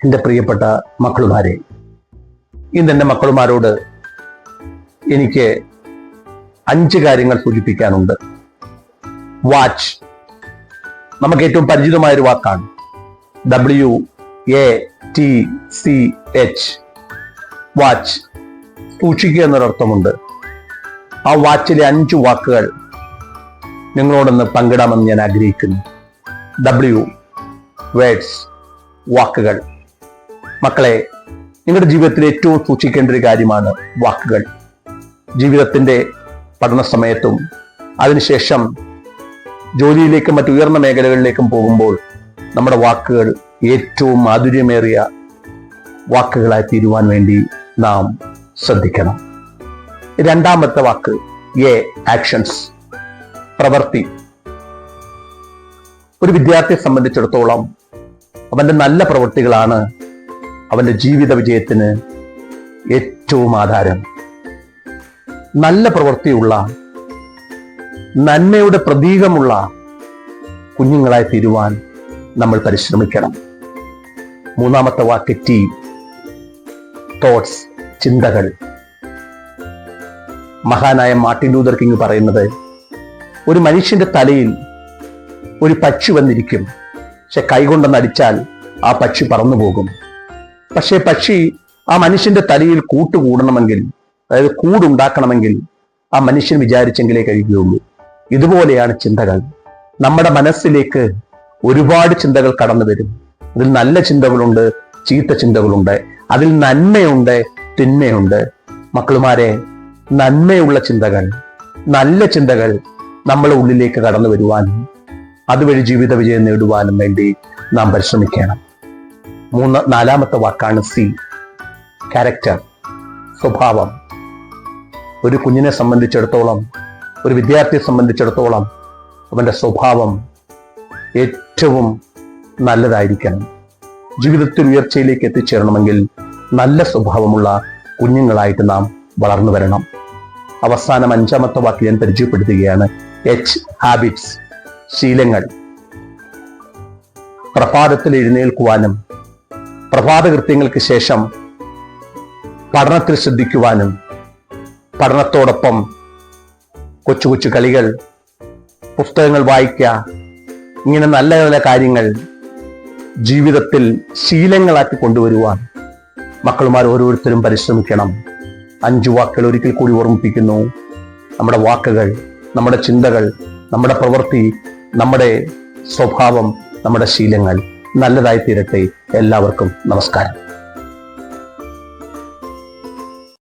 എൻ്റെ പ്രിയപ്പെട്ട മക്കളുമാരെ, ഇന്ന് എൻ്റെ മക്കളുമാരോട് എനിക്ക് 5 കാര്യങ്ങൾ സൂചിപ്പിക്കാനുണ്ട്. വാച്ച് നമുക്ക് ഏറ്റവും പരിചിതമായൊരു വാക്കാണ്. WATCH, വാച്ച്, സൂക്ഷിക്കുക എന്നൊരർത്ഥമുണ്ട്. ആ വാച്ചിലെ 5 വാക്കുകൾ നിങ്ങളോടൊന്ന് പങ്കിടാമെന്ന് ഞാൻ ആഗ്രഹിക്കുന്നു. വേർഡ്സ്, വാക്കുകൾ. മക്കളെ, നിങ്ങളുടെ ജീവിതത്തിൽ ഏറ്റവും സൂക്ഷിക്കേണ്ട ഒരു കാര്യമാണ് വാക്കുകൾ. ജീവിതത്തിന്റെ പഠന സമയത്തും അതിനുശേഷം ജോലിയിലേക്കും മറ്റു ഉയർന്ന മേഖലകളിലേക്കും പോകുമ്പോൾ നമ്മുടെ വാക്കുകൾ ഏറ്റവും മാധുര്യമേറിയ വാക്കുകളായി തീരുവാൻ വേണ്ടി നാം ശ്രദ്ധിക്കണം. രണ്ടാമത്തെ വാക്ക് ആക്ഷൻസ്, പ്രവൃത്തി. ഒരു വിദ്യാർത്ഥിയെ സംബന്ധിച്ചിടത്തോളം അവന്റെ നല്ല പ്രവൃത്തികളാണ് അവന്റെ ജീവിത വിജയത്തിന് ഏറ്റവും ആധാരം. നല്ല പ്രവൃത്തിയുള്ള, നന്മയുടെ പ്രതീകമുള്ള കുഞ്ഞുങ്ങളായി തീരുവാൻ നമ്മൾ പരിശ്രമിക്കണം. മൂന്നാമത്തെ വാക്ക് തോട്ട്സ്, ചിന്തകൾ. മഹാനായ മാർട്ടിൻ ലൂതർ കിങ് പറയുന്നത്, ഒരു മനുഷ്യന്റെ തലയിൽ ഒരു പക്ഷി വന്നിരിക്കും, പക്ഷെ കൈകൊണ്ടെന്ന് അടിച്ചാൽ ആ പക്ഷി പറന്നു പോകും. പക്ഷെ പക്ഷി ആ മനുഷ്യന്റെ തലയിൽ കൂട്ടുകൂടണമെങ്കിൽ, അതായത് കൂടുണ്ടാക്കണമെങ്കിൽ ആ മനുഷ്യൻ വിചാരിച്ചെങ്കിലേ കഴിയുകയുള്ളൂ. ഇതുപോലെയാണ് ചിന്തകൾ. നമ്മുടെ മനസ്സിലേക്ക് ഒരുപാട് ചിന്തകൾ കടന്നു വരും. അതിൽ നല്ല ചിന്തകളുണ്ട്, ചീത്ത ചിന്തകളുണ്ട്. അതിൽ നന്മയുണ്ട്, തിന്മയുണ്ട്. മക്കളുമാരെ, നന്മയുള്ള ചിന്തകൾ, നല്ല ചിന്തകൾ നമ്മുടെ ഉള്ളിലേക്ക് കടന്നു വരുവാനും അതുവഴി ജീവിത വിജയം നേടുവാനും വേണ്ടി നാം പരിശ്രമിക്കണം. നാലാമത്തെ വാക്കാണ് ക്യാരക്ടർ, സ്വഭാവം. ഒരു കുഞ്ഞിനെ സംബന്ധിച്ചിടത്തോളം, ഒരു വിദ്യാർത്ഥിയെ സംബന്ധിച്ചിടത്തോളം അവന്റെ സ്വഭാവം ഏറ്റവും നല്ലതായിരിക്കണം. ജീവിതത്തിൽ ഉയർച്ചയിലേക്ക് എത്തിച്ചേരണമെങ്കിൽ നല്ല സ്വഭാവമുള്ള കുഞ്ഞുങ്ങളായിട്ട് നാം വളർന്നു വരണം. അവസാനം 5ാമത്തെ വാക്ക് ഞാൻ പരിചയപ്പെടുത്തുകയാണ്. ഹാബിറ്റ്സ്, ശീലങ്ങൾ. പ്രഭാതത്തിൽ എഴുന്നേൽക്കുവാനും പ്രഭാത കൃത്യങ്ങൾക്ക് ശേഷം പഠനത്തിൽ ശ്രദ്ധിക്കുവാനും പഠനത്തോടൊപ്പം കൊച്ചു കൊച്ചു കളികൾ, പുസ്തകങ്ങൾ വായിക്കുക, ഇങ്ങനെ നല്ല നല്ല കാര്യങ്ങൾ ജീവിതത്തിൽ ശീലങ്ങളാക്കി കൊണ്ടുവരുവാൻ മക്കളുമാർ ഓരോരുത്തരും പരിശ്രമിക്കണം. 5 വാക്കുകൾ ഒരിക്കൽ കൂടി ഓർമ്മിപ്പിക്കുന്നു. നമ്മുടെ വാക്കുകൾ, നമ്മുടെ ചിന്തകൾ, നമ്മുടെ പ്രവൃത്തി, നമ്മുടെ സ്വഭാവം, നമ്മുടെ ശീലങ്ങൾ നല്ലതായി തീരട്ടെ. എല്ലാവർക്കും നമസ്കാരം.